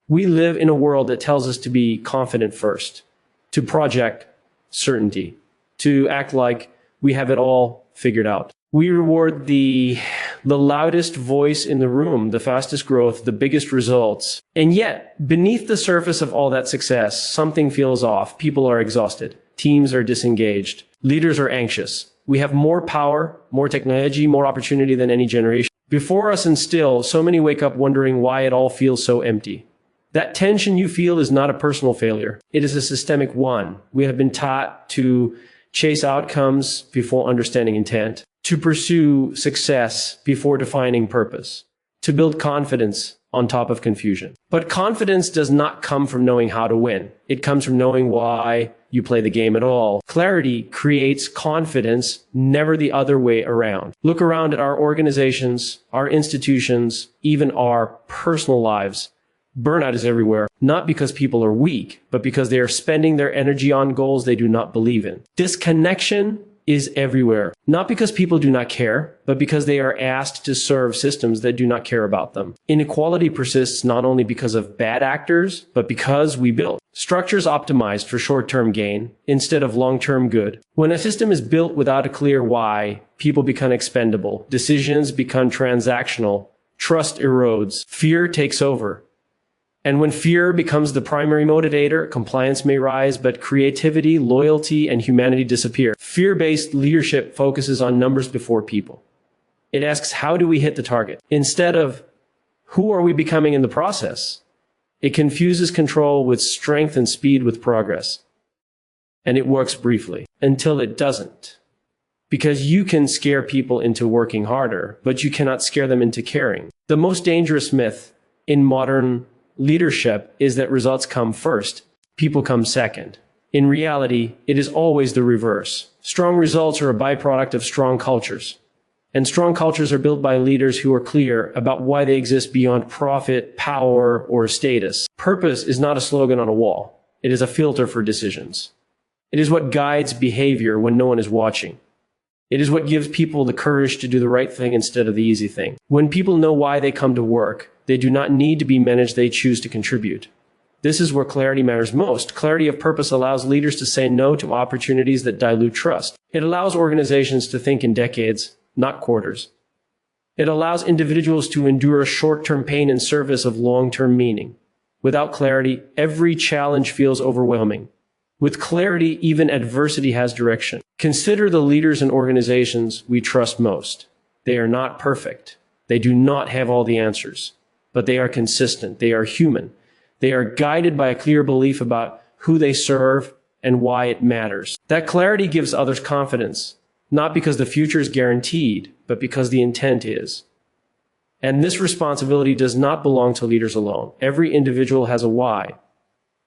We live in a world that tells us to be confident first, to project certainty, to act like we have it all figured out. We reward the loudest voice in the room, the fastest growth, the biggest results. And yet, beneath the surface of all that success, something feels off. People are exhausted. Teams are disengaged. Leaders are anxious. We have more power, more technology, more opportunity than any generation. Before us and still, so many wake up wondering why it all feels so empty. That tension you feel is not a personal failure. It is a systemic one. We have been taught to chase outcomes before understanding intent, to pursue success before defining purpose, to build confidence on top of confusion. But confidence does not come from knowing how to win. It comes from knowing why you play the game at all. Clarity creates confidence, never the other way around. Look around at our organizations, our institutions, even our personal lives. Burnout is everywhere, not because people are weak, but because they are spending their energy on goals they do not believe in. Disconnection is everywhere, not because people do not care, but because they are asked to serve systems that do not care about them. Inequality persists not only because of bad actors, but because we build structures optimized for short-term gain instead of long-term good. When a system is built without a clear why, people become expendable, decisions become transactional, trust erodes, fear takes over. And when fear becomes the primary motivator, compliance may rise, but creativity, loyalty, and humanity disappear. Fear-based leadership focuses on numbers before people. It asks, how do we hit the target? Instead of, who are we becoming in the process? It confuses control with strength and speed with progress. And it works briefly, until it doesn't. Because you can scare people into working harder, but you cannot scare them into caring. The most dangerous myth in modern leadership is that results come first, people come second. In reality, it is always the reverse. Strong results are a byproduct of strong cultures. And strong cultures are built by leaders who are clear about why they exist beyond profit, power, or status. Purpose is not a slogan on a wall. It is a filter for decisions. It is what guides behavior when no one is watching. It is what gives people the courage to do the right thing instead of the easy thing. When people know why they come to work, they do not need to be managed, they choose to contribute. This is where clarity matters most. Clarity of purpose allows leaders to say no to opportunities that dilute trust. It allows organizations to think in decades, not quarters. It allows individuals to endure short-term pain in service of long-term meaning. Without clarity, every challenge feels overwhelming. With clarity, even adversity has direction. Consider the leaders and organizations we trust most. They are not perfect. They do not have all the answers. But they are consistent. They are human. They are guided by a clear belief about who they serve and why it matters. That clarity gives others confidence, not because the future is guaranteed, but because the intent is. And this responsibility does not belong to leaders alone. Every individual has a why.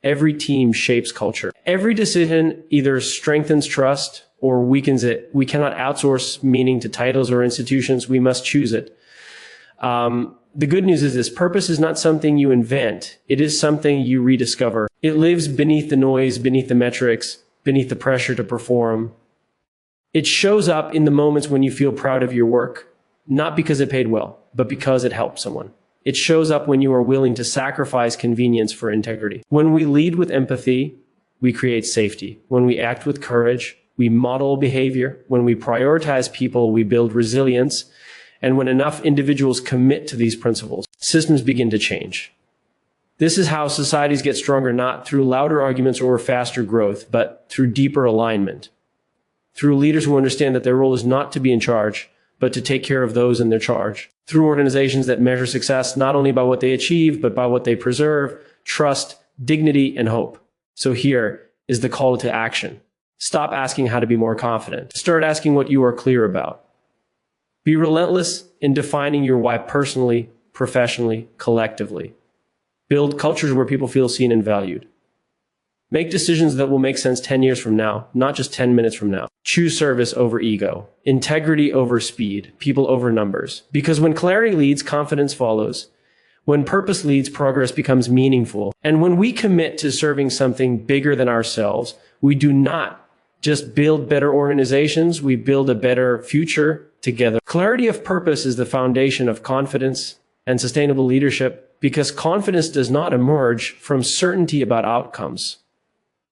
Every team shapes culture. Every decision either strengthens trust or weakens it. We cannot outsource meaning to titles or institutions. We must choose it. The good news is this: purpose is not something you invent. It is something you rediscover. It lives beneath the noise, beneath the metrics, beneath the pressure to perform. It shows up in the moments when you feel proud of your work, not because it paid well, but because it helped someone. It shows up when you are willing to sacrifice convenience for integrity. When we lead with empathy, we create safety. When we act with courage, we model behavior. When we prioritize people, we build resilience. And when enough individuals commit to these principles, systems begin to change. This is how societies get stronger, not through louder arguments or faster growth, but through deeper alignment. Through leaders who understand that their role is not to be in charge, but to take care of those in their charge. Through organizations that measure success not only by what they achieve, but by what they preserve, trust, dignity, and hope. So here is the call to action. Stop asking how to be more confident. Start asking what you are clear about. Be relentless in defining your why personally, professionally, collectively. Build cultures where people feel seen and valued. Make decisions that will make sense 10 years from now, not just 10 minutes from now. Choose service over ego, integrity over speed, people over numbers. Because when clarity leads, confidence follows. When purpose leads, progress becomes meaningful. And when we commit to serving something bigger than ourselves, we do not just build better organizations, we build a better future together. Clarity of purpose is the foundation of confidence and sustainable leadership because confidence does not emerge from certainty about outcomes,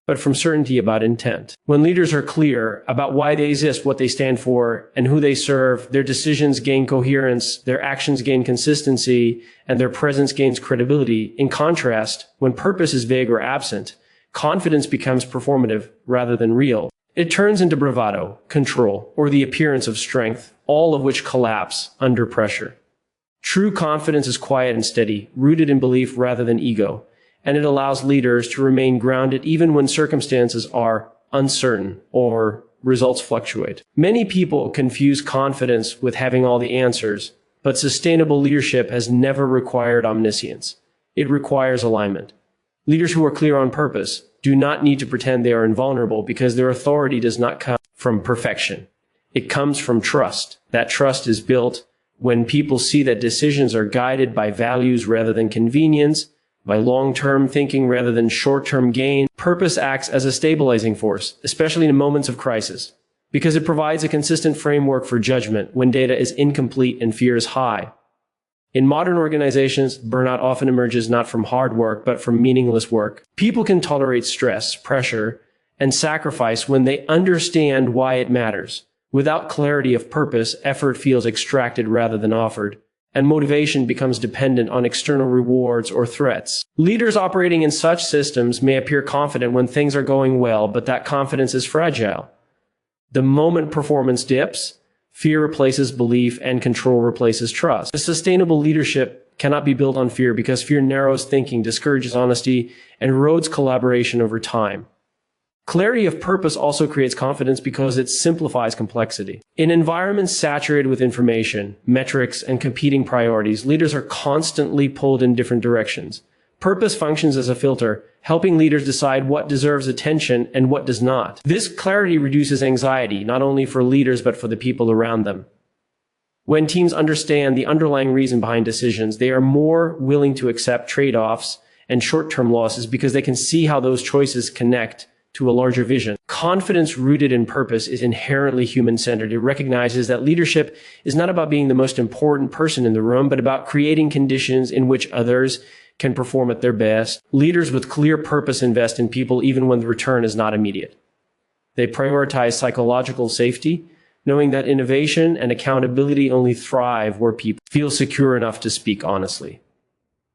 but from certainty about intent. When leaders are clear about why they exist, what they stand for, and who they serve, their decisions gain coherence, their actions gain consistency, and their presence gains credibility. In contrast, when purpose is vague or absent, confidence becomes performative rather than real. It turns into bravado, control, or the appearance of strength, all of which collapse under pressure. True confidence is quiet and steady, rooted in belief rather than ego, and it allows leaders to remain grounded even when circumstances are uncertain or results fluctuate. Many people confuse confidence with having all the answers, but sustainable leadership has never required omniscience. It requires alignment. Leaders who are clear on purpose do not need to pretend they are invulnerable because their authority does not come from perfection. It comes from trust. That trust is built when people see that decisions are guided by values rather than convenience, by long-term thinking rather than short-term gain. Purpose acts as a stabilizing force, especially in moments of crisis, because it provides a consistent framework for judgment when data is incomplete and fear is high. In modern organizations, burnout often emerges not from hard work, but from meaningless work. People can tolerate stress, pressure, and sacrifice when they understand why it matters. Without clarity of purpose, effort feels extracted rather than offered, and motivation becomes dependent on external rewards or threats. Leaders operating in such systems may appear confident when things are going well, but that confidence is fragile. The moment performance dips, fear replaces belief and control replaces trust. A sustainable leadership cannot be built on fear because fear narrows thinking, discourages honesty, and erodes collaboration over time. Clarity of purpose also creates confidence because it simplifies complexity. In environments saturated with information, metrics, and competing priorities, leaders are constantly pulled in different directions. Purpose functions as a filter, helping leaders decide what deserves attention and what does not. This clarity reduces anxiety, not only for leaders but for the people around them. When teams understand the underlying reason behind decisions, they are more willing to accept trade-offs and short-term losses because they can see how those choices connect to a larger vision. Confidence rooted in purpose is inherently human-centered. It recognizes that leadership is not about being the most important person in the room, but about creating conditions in which others can perform at their best. Leaders with clear purpose invest in people even when the return is not immediate. They prioritize psychological safety, knowing that innovation and accountability only thrive where people feel secure enough to speak honestly.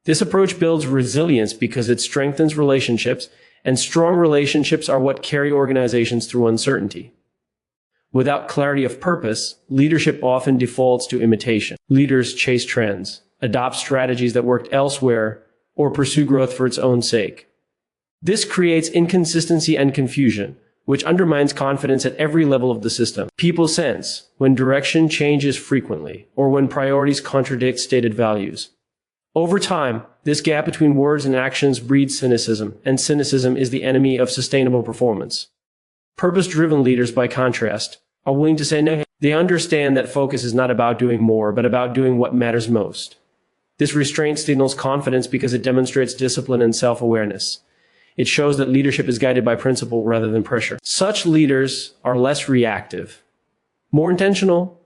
This approach builds resilience because it strengthens relationships, and strong relationships are what carry organizations through uncertainty. Without clarity of purpose, leadership often defaults to imitation. Leaders chase trends, adopt strategies that worked elsewhere, or pursue growth for its own sake. This creates inconsistency and confusion, which undermines confidence at every level of the system. People sense when direction changes frequently, or when priorities contradict stated values. Over time, this gap between words and actions breeds cynicism, and cynicism is the enemy of sustainable performance. Purpose-driven leaders, by contrast, are willing to say no. They understand that focus is not about doing more, but about doing what matters most. This restraint signals confidence because it demonstrates discipline and self-awareness. It shows that leadership is guided by principle rather than pressure. Such leaders are less reactive, more intentional,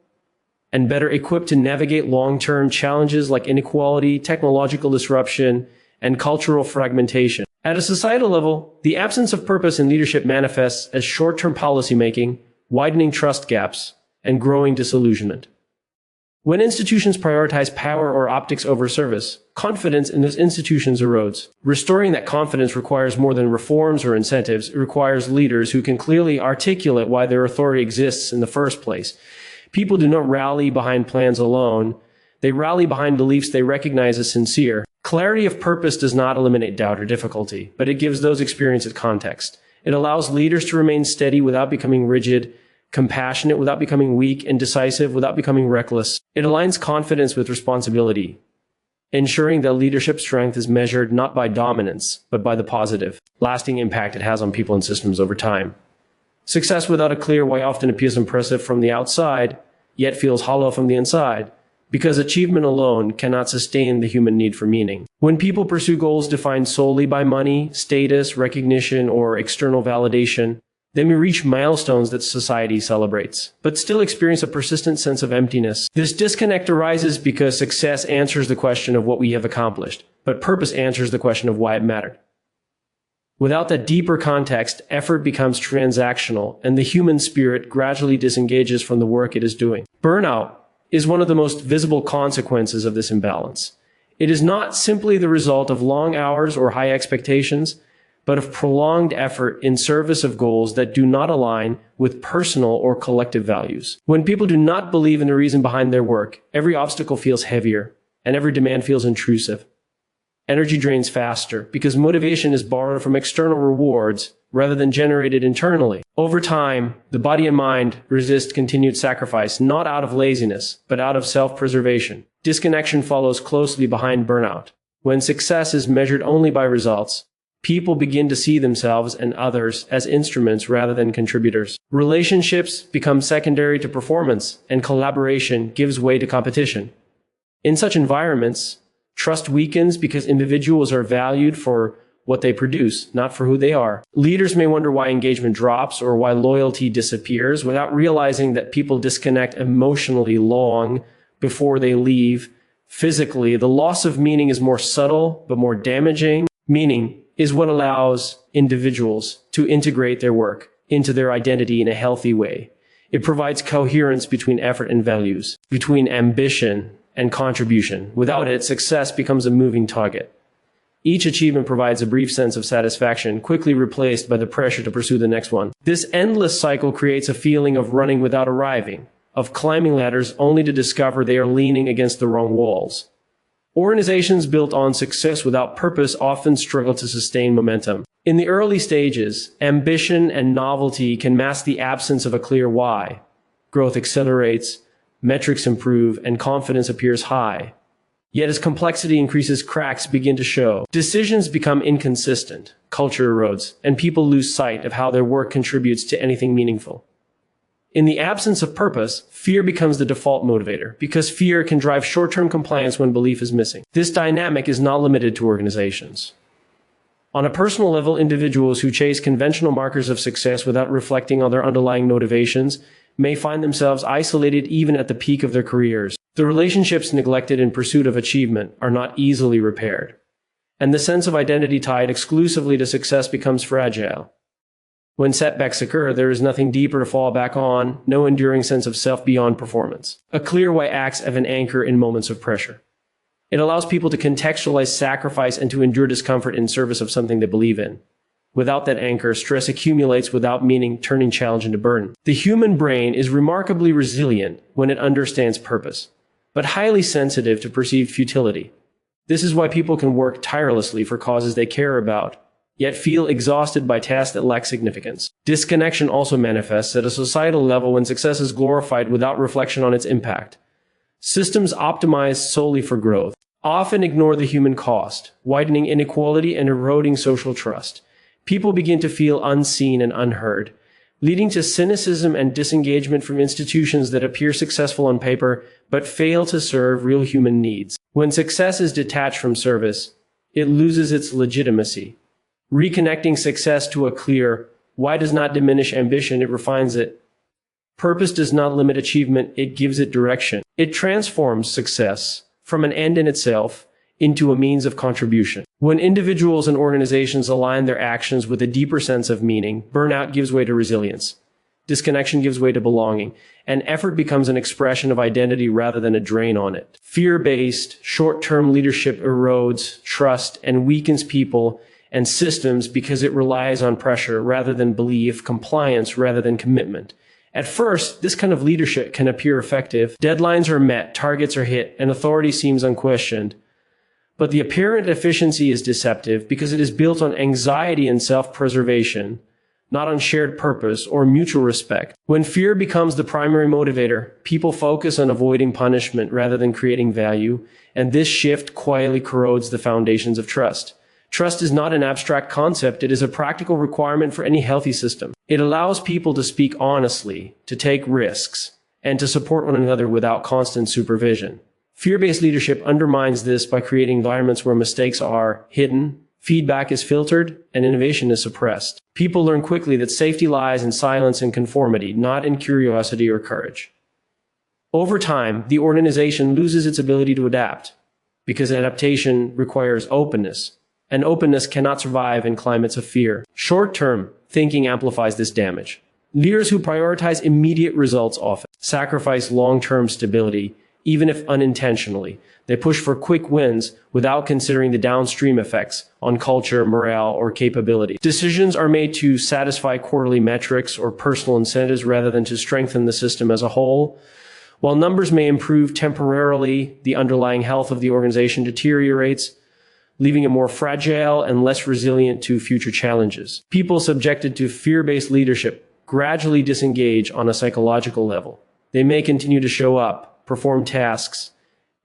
and better equipped to navigate long-term challenges like inequality, technological disruption, and cultural fragmentation. At a societal level, the absence of purpose in leadership manifests as short-term policymaking, widening trust gaps, and growing disillusionment. When institutions prioritize power or optics over service, confidence in those institutions erodes. Restoring that confidence requires more than reforms or incentives. It requires leaders who can clearly articulate why their authority exists in the first place. People do not rally behind plans alone. They rally behind beliefs they recognize as sincere. Clarity of purpose does not eliminate doubt or difficulty, but it gives those experiences context. It allows leaders to remain steady without becoming rigid, compassionate without becoming weak, and decisive without becoming reckless. It aligns confidence with responsibility, ensuring that leadership strength is measured not by dominance, but by the positive, lasting impact it has on people and systems over time. Success without a clear why often appears impressive from the outside, yet feels hollow from the inside, because achievement alone cannot sustain the human need for meaning. When people pursue goals defined solely by money, status, recognition, or external validation, They may reach milestones that society celebrates, but still experience a persistent sense of emptiness. This disconnect arises because success answers the question of what we have accomplished, but purpose answers the question of why it mattered. Without that deeper context, effort becomes transactional, and the human spirit gradually disengages from the work it is doing. Burnout is one of the most visible consequences of this imbalance. It is not simply the result of long hours or high expectations, but of prolonged effort in service of goals that do not align with personal or collective values. When people do not believe in the reason behind their work, every obstacle feels heavier, and every demand feels intrusive. Energy drains faster because motivation is borrowed from external rewards rather than generated internally. Over time, the body and mind resist continued sacrifice, not out of laziness, but out of self-preservation. Disconnection follows closely behind burnout. When success is measured only by results, people begin to see themselves and others as instruments rather than contributors. Relationships become secondary to performance, and collaboration gives way to competition. In such environments, trust weakens because individuals are valued for what they produce, not for who they are. Leaders may wonder why engagement drops or why loyalty disappears without realizing that people disconnect emotionally long before they leave. Physically, the loss of meaning is more subtle but more damaging. Meaning is what allows individuals to integrate their work into their identity in a healthy way. It provides coherence between effort and values, between ambition and contribution. Without it, success becomes a moving target. Each achievement provides a brief sense of satisfaction, quickly replaced by the pressure to pursue the next one. This endless cycle creates a feeling of running without arriving, of climbing ladders only to discover they are leaning against the wrong walls. Organizations built on success without purpose often struggle to sustain momentum. In the early stages, ambition and novelty can mask the absence of a clear why. Growth accelerates, metrics improve, and confidence appears high. Yet as complexity increases, cracks begin to show. Decisions become inconsistent, culture erodes, and people lose sight of how their work contributes to anything meaningful. In the absence of purpose, fear becomes the default motivator, because fear can drive short-term compliance when belief is missing. This dynamic is not limited to organizations. On a personal level, individuals who chase conventional markers of success without reflecting on their underlying motivations may find themselves isolated even at the peak of their careers. The relationships neglected in pursuit of achievement are not easily repaired, and the sense of identity tied exclusively to success becomes fragile. When setbacks occur, there is nothing deeper to fall back on, no enduring sense of self beyond performance. A clear why acts as an anchor in moments of pressure. It allows people to contextualize sacrifice and to endure discomfort in service of something they believe in. Without that anchor, stress accumulates without meaning, turning challenge into burden. The human brain is remarkably resilient when it understands purpose, but highly sensitive to perceived futility. This is why people can work tirelessly for causes they care about, yet feel exhausted by tasks that lack significance. Disconnection also manifests at a societal level when success is glorified without reflection on its impact. Systems optimized solely for growth often ignore the human cost, widening inequality and eroding social trust. People begin to feel unseen and unheard, leading to cynicism and disengagement from institutions that appear successful on paper but fail to serve real human needs. When success is detached from service, it loses its legitimacy. Reconnecting success to a clear why does not diminish ambition, it refines it. Purpose does not limit achievement, it gives it direction. It transforms success from an end in itself into a means of contribution. When individuals and organizations align their actions with a deeper sense of meaning, burnout gives way to resilience. Disconnection gives way to belonging, and effort becomes an expression of identity rather than a drain on it. Fear-based, short-term leadership erodes trust and weakens people and systems because it relies on pressure rather than belief, compliance rather than commitment. At first, this kind of leadership can appear effective. Deadlines are met, targets are hit, and authority seems unquestioned. But the apparent efficiency is deceptive because it is built on anxiety and self-preservation, not on shared purpose or mutual respect. When fear becomes the primary motivator, people focus on avoiding punishment rather than creating value, and this shift quietly corrodes the foundations of trust. Trust is not an abstract concept, it is a practical requirement for any healthy system. It allows people to speak honestly, to take risks, and to support one another without constant supervision. Fear-based leadership undermines this by creating environments where mistakes are hidden, Feedback is filtered and innovation is suppressed. People learn quickly that safety lies in silence and conformity, not in curiosity or courage. Over time, the organization loses its ability to adapt because adaptation requires openness, and openness cannot survive in climates of fear. Short-term thinking amplifies this damage. Leaders who prioritize immediate results often sacrifice long-term stability, even if unintentionally. They push for quick wins without considering the downstream effects on culture, morale, or capability. Decisions are made to satisfy quarterly metrics or personal incentives rather than to strengthen the system as a whole. While numbers may improve temporarily, the underlying health of the organization deteriorates, leaving it more fragile and less resilient to future challenges. People subjected to fear-based leadership gradually disengage on a psychological level. They may continue to show up, perform tasks,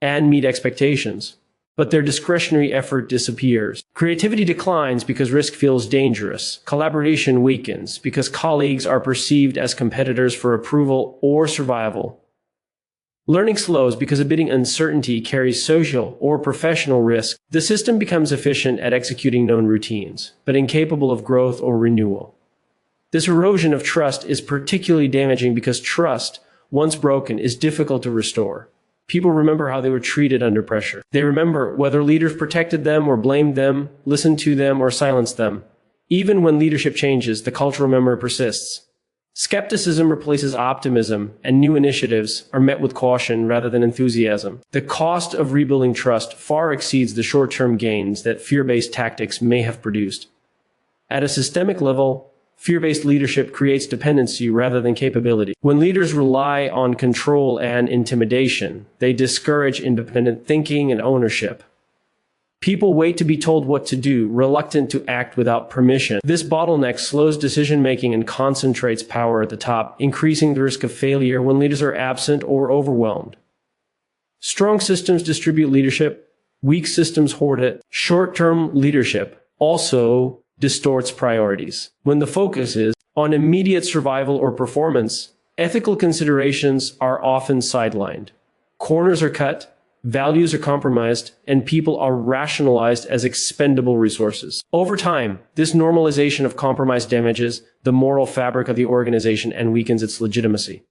and meet expectations, but their discretionary effort disappears. Creativity declines because risk feels dangerous. Collaboration weakens because colleagues are perceived as competitors for approval or survival. Learning slows because admitting uncertainty carries social or professional risk. The system becomes efficient at executing known routines, but incapable of growth or renewal. This erosion of trust is particularly damaging because trust, once broken, is difficult to restore. People remember how they were treated under pressure. They remember whether leaders protected them or blamed them, listened to them or silenced them. Even when leadership changes, the cultural memory persists. Skepticism replaces optimism, and new initiatives are met with caution rather than enthusiasm. The cost of rebuilding trust far exceeds the short-term gains that fear-based tactics may have produced. At a systemic level, fear-based leadership creates dependency rather than capability. When leaders rely on control and intimidation, they discourage independent thinking and ownership. People wait to be told what to do, reluctant to act without permission. This bottleneck slows decision-making and concentrates power at the top, increasing the risk of failure when leaders are absent or overwhelmed. Strong systems distribute leadership, weak systems hoard it. Short-term leadership also distorts priorities. When the focus is on immediate survival or performance, ethical considerations are often sidelined. Corners are cut, values are compromised, and people are rationalized as expendable resources. Over time, this normalization of compromise damages the moral fabric of the organization and weakens its legitimacy.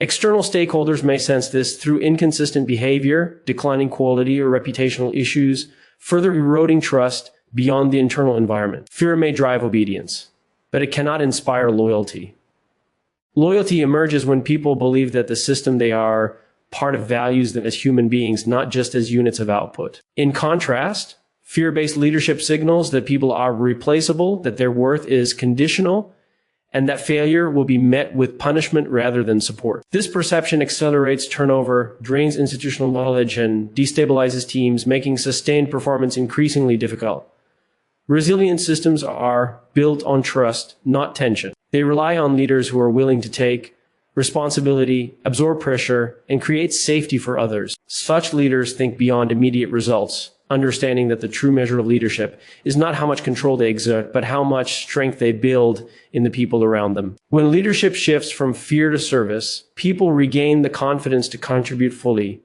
External stakeholders may sense this through inconsistent behavior, declining quality, or reputational issues, further eroding trust beyond the internal environment. Fear may drive obedience, but it cannot inspire loyalty. Loyalty emerges when people believe that the system they are part of values them as human beings, not just as units of output. In contrast, fear-based leadership signals that people are replaceable, that their worth is conditional, and that failure will be met with punishment rather than support. This perception accelerates turnover, drains institutional knowledge, and destabilizes teams, making sustained performance increasingly difficult. Resilient systems are built on trust, not tension. They rely on leaders who are willing to take responsibility, absorb pressure, and create safety for others. Such leaders think beyond immediate results, understanding that the true measure of leadership is not how much control they exert, but how much strength they build in the people around them. When leadership shifts from fear to service, people regain the confidence to contribute fully,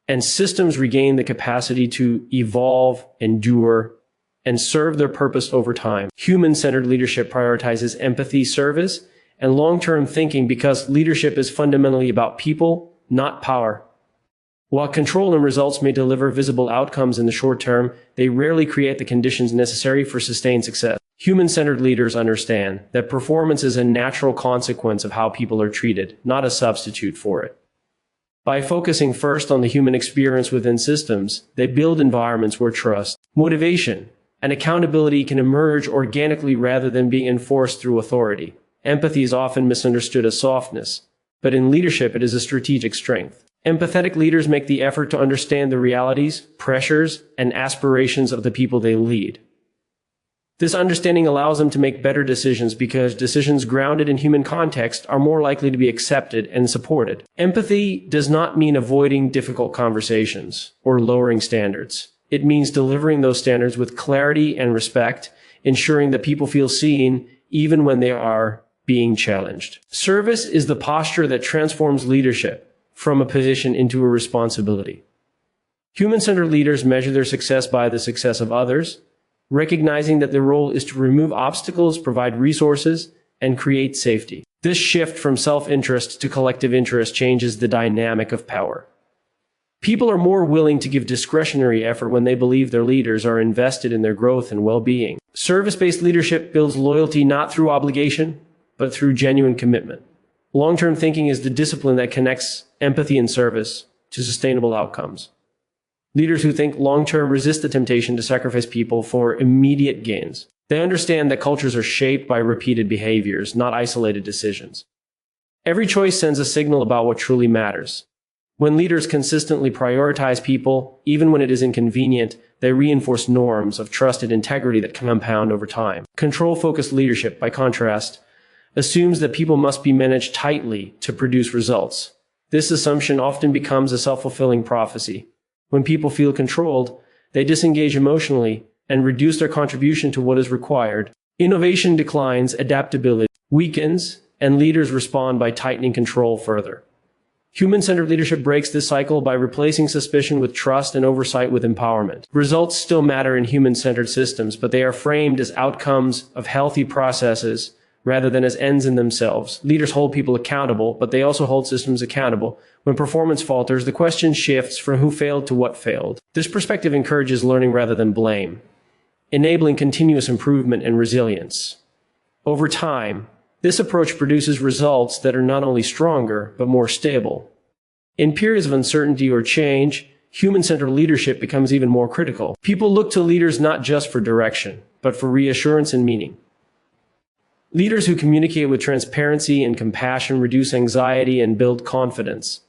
and systems regain the capacity to evolve, endure, and serve their purpose over time. Human-centered leadership prioritizes empathy, service, and long-term thinking because leadership is fundamentally about people, not power. While control and results may deliver visible outcomes in the short term, they rarely create the conditions necessary for sustained success. Human-centered leaders understand that performance is a natural consequence of how people are treated, not a substitute for it. By focusing first on the human experience within systems, they build environments where trust, motivation, and accountability can emerge organically rather than being enforced through authority. Empathy is often misunderstood as softness, but in leadership it is a strategic strength. Empathetic leaders make the effort to understand the realities, pressures, and aspirations of the people they lead. This understanding allows them to make better decisions because decisions grounded in human context are more likely to be accepted and supported. Empathy does not mean avoiding difficult conversations or lowering standards. It means delivering those standards with clarity and respect, ensuring that people feel seen even when they are being challenged. Service is the posture that transforms leadership from a position into a responsibility. Human-centered leaders measure their success by the success of others, recognizing that their role is to remove obstacles, provide resources, and create safety. This shift from self-interest to collective interest changes the dynamic of power. People are more willing to give discretionary effort when they believe their leaders are invested in their growth and well-being. Service-based leadership builds loyalty not through obligation, but through genuine commitment. Long-term thinking is the discipline that connects empathy and service to sustainable outcomes. Leaders who think long-term resist the temptation to sacrifice people for immediate gains. They understand that cultures are shaped by repeated behaviors, not isolated decisions. Every choice sends a signal about what truly matters. When leaders consistently prioritize people, even when it is inconvenient, they reinforce norms of trust and integrity that compound over time. Control-focused leadership, by contrast, assumes that people must be managed tightly to produce results. This assumption often becomes a self-fulfilling prophecy. When people feel controlled, they disengage emotionally and reduce their contribution to what is required. Innovation declines, adaptability weakens, and leaders respond by tightening control further. Human-centered leadership breaks this cycle by replacing suspicion with trust and oversight with empowerment. Results still matter in human-centered systems, but they are framed as outcomes of healthy processes rather than as ends in themselves. Leaders hold people accountable, but they also hold systems accountable. When performance falters, the question shifts from who failed to what failed. This perspective encourages learning rather than blame, enabling continuous improvement and resilience. Over time, this approach produces results that are not only stronger, but more stable. In periods of uncertainty or change, human-centered leadership becomes even more critical. People look to leaders not just for direction, but for reassurance and meaning. Leaders who communicate with transparency and compassion reduce anxiety and build confidence.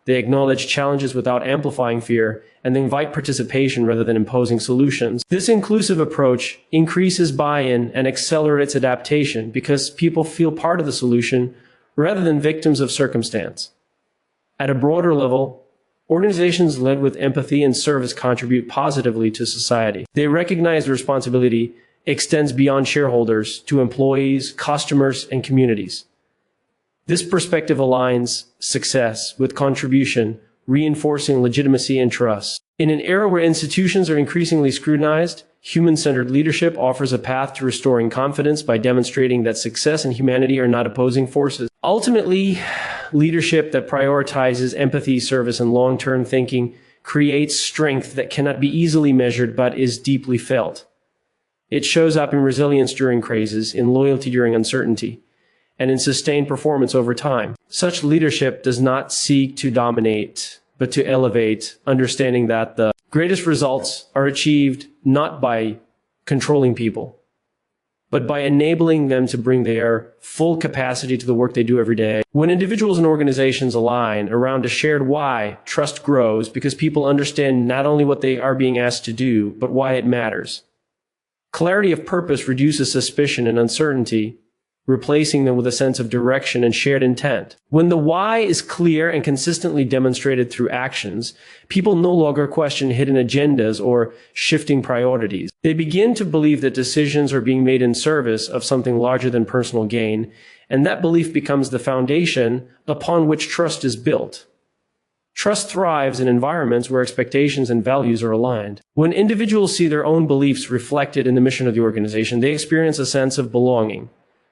They acknowledge challenges without amplifying fear, and they invite participation rather than imposing solutions. This inclusive approach increases buy-in and accelerates adaptation because people feel part of the solution rather than victims of circumstance. At a broader level, organizations led with empathy and service contribute positively to society. They recognize the responsibility extends beyond shareholders to employees, customers, and communities. This perspective aligns success with contribution, reinforcing legitimacy and trust. In an era where institutions are increasingly scrutinized, human-centered leadership offers a path to restoring confidence by demonstrating that success and humanity are not opposing forces. Ultimately, leadership that prioritizes empathy, service, and long-term thinking creates strength that cannot be easily measured but is deeply felt. It shows up in resilience during crises, in loyalty during uncertainty, and in sustained performance over time. Such leadership does not seek to dominate, but to elevate, understanding that the greatest results are achieved not by controlling people, but by enabling them to bring their full capacity to the work they do every day. When individuals and organizations align around a shared why, trust grows because people understand not only what they are being asked to do, but why it matters. Clarity of purpose reduces suspicion and uncertainty, replacing them with a sense of direction and shared intent. When the why is clear and consistently demonstrated through actions, people no longer question hidden agendas or shifting priorities. They begin to believe that decisions are being made in service of something larger than personal gain, and that belief becomes the foundation upon which trust is built. Trust thrives in environments where expectations and values are aligned. When individuals see their own beliefs reflected in the mission of the organization, they experience a sense of belonging.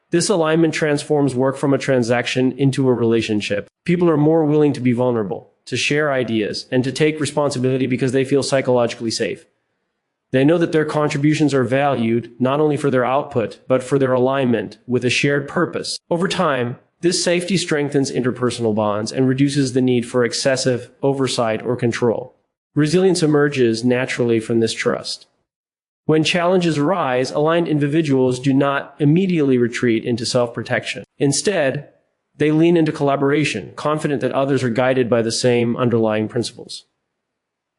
This alignment transforms work from a transaction into a relationship. People are more willing to be vulnerable, to share ideas, and to take responsibility because they feel psychologically safe. They know that their contributions are valued not only for their output, but for their alignment with a shared purpose. Over time, this safety strengthens interpersonal bonds and reduces the need for excessive oversight or control. Resilience emerges naturally from this trust. When challenges arise, aligned individuals do not immediately retreat into self-protection. Instead, they lean into collaboration, confident that others are guided by the same underlying principles.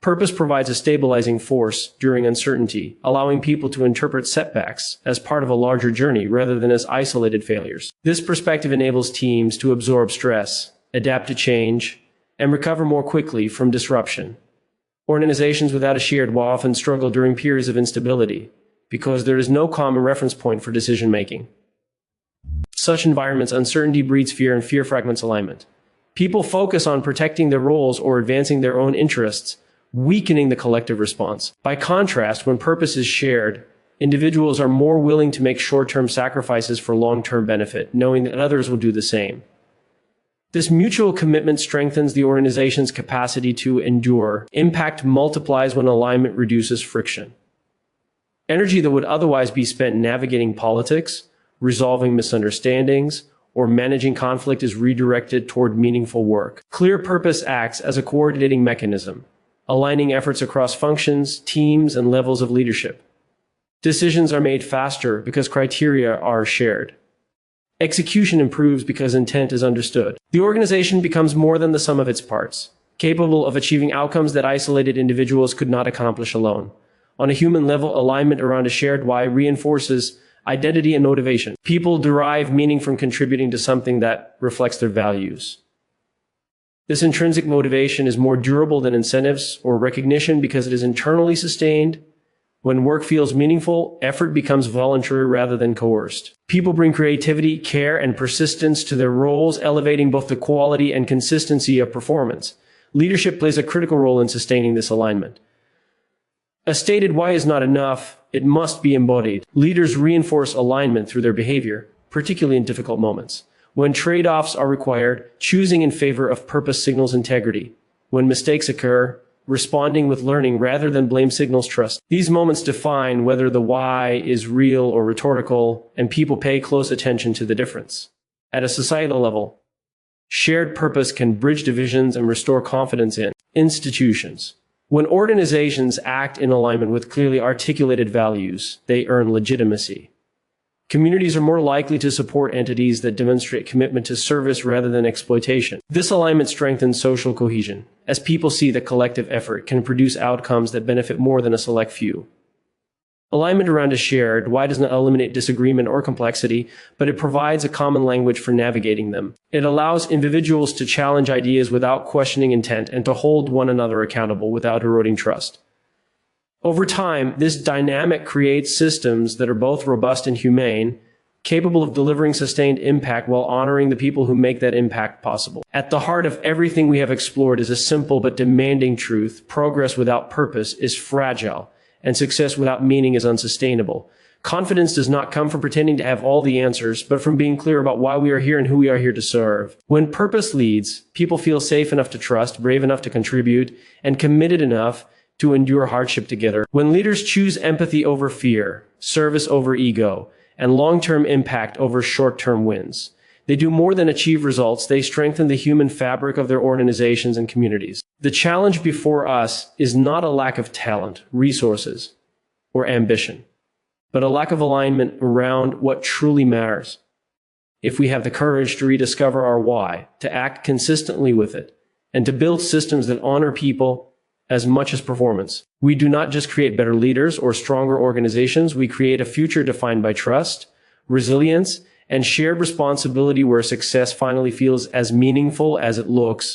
Purpose provides a stabilizing force during uncertainty, allowing people to interpret setbacks as part of a larger journey rather than as isolated failures. This perspective enables teams to absorb stress, adapt to change, and recover more quickly from disruption. Organizations without a shared why often struggle during periods of instability because there is no common reference point for decision-making. Such environments, uncertainty breeds fear and fear fragments alignment. People focus on protecting their roles or advancing their own interests, weakening the collective response. By contrast, when purpose is shared, individuals are more willing to make short-term sacrifices for long-term benefit, knowing that others will do the same. This mutual commitment strengthens the organization's capacity to endure. Impact multiplies when alignment reduces friction. Energy that would otherwise be spent navigating politics, resolving misunderstandings, or managing conflict is redirected toward meaningful work. Clear purpose acts as a coordinating mechanism, aligning efforts across functions, teams, and levels of leadership. Decisions are made faster because criteria are shared. Execution improves because intent is understood. The organization becomes more than the sum of its parts, capable of achieving outcomes that isolated individuals could not accomplish alone. On a human level, alignment around a shared why reinforces identity and motivation. People derive meaning from contributing to something that reflects their values. This intrinsic motivation is more durable than incentives or recognition because it is internally sustained. When work feels meaningful, effort becomes voluntary rather than coerced. People bring creativity, care, and persistence to their roles, elevating both the quality and consistency of performance. Leadership plays a critical role in sustaining this alignment. A stated why is not enough, it must be embodied. Leaders reinforce alignment through their behavior, particularly in difficult moments. When trade-offs are required, choosing in favor of purpose signals integrity. When mistakes occur, responding with learning rather than blame signals trust. These moments define whether the why is real or rhetorical, and people pay close attention to the difference. At a societal level, shared purpose can bridge divisions and restore confidence in institutions. When organizations act in alignment with clearly articulated values, they earn legitimacy. Communities are more likely to support entities that demonstrate commitment to service rather than exploitation. This alignment strengthens social cohesion, as people see that collective effort can produce outcomes that benefit more than a select few. Alignment around a shared why does not eliminate disagreement or complexity, but it provides a common language for navigating them. It allows individuals to challenge ideas without questioning intent and to hold one another accountable without eroding trust. Over time, this dynamic creates systems that are both robust and humane, capable of delivering sustained impact while honoring the people who make that impact possible. At the heart of everything we have explored is a simple but demanding truth: progress without purpose is fragile, and success without meaning is unsustainable. Confidence does not come from pretending to have all the answers, but from being clear about why we are here and who we are here to serve. When purpose leads, people feel safe enough to trust, brave enough to contribute, and committed enough to endure hardship together. When leaders choose empathy over fear, service over ego, and long-term impact over short-term wins, they do more than achieve results, they strengthen the human fabric of their organizations and communities. The challenge before us is not a lack of talent, resources, or ambition, but a lack of alignment around what truly matters. If we have the courage to rediscover our why, to act consistently with it, and to build systems that honor people as much as performance, we do not just create better leaders or stronger organizations, we create a future defined by trust, resilience, and shared responsibility where success finally feels as meaningful as it looks.